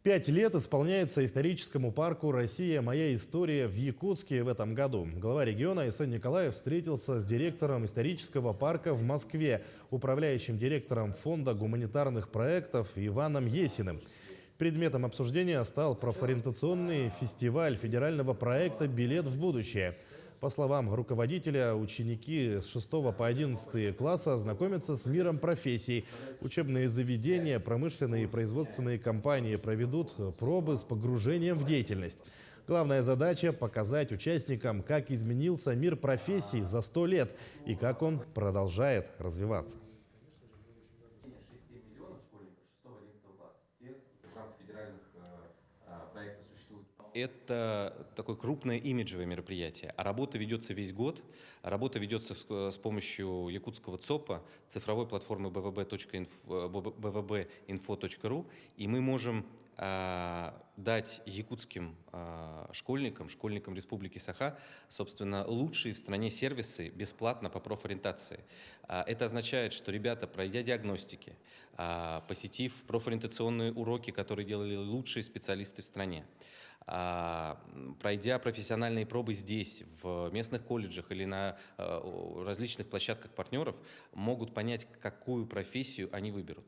5 лет исполняется историческому парку «Россия. Моя история» в Якутске в этом году. Глава региона Исен Николаев встретился с директором исторического парка в Москве, управляющим директором фонда гуманитарных проектов Иваном Есиным. Предметом обсуждения стал профориентационный фестиваль федерального проекта «Билет в будущее». По словам руководителя, ученики с 6 по 11 класса знакомятся с миром профессий. Учебные заведения, промышленные и производственные компании проведут пробы с погружением в деятельность. Главная задача – показать участникам, как изменился мир профессий за 100 лет и как он продолжает развиваться. 6 миллионов школьников 6-11 класса. Те в рамках федеральных проектов существуют. Это такое крупное имиджевое мероприятие. А работа ведется весь год. Работа ведется с помощью якутского ЦОПа, цифровой платформы bvb.info.ru. И мы можем дать якутским школьникам Республики Саха, собственно, лучшие в стране сервисы бесплатно по профориентации. Это означает, что ребята, пройдя диагностики, посетив профориентационные уроки, которые делали лучшие специалисты в стране, пройдя профессиональные пробы здесь, в местных колледжах или на различных площадках партнеров, могут понять, какую профессию они выберут.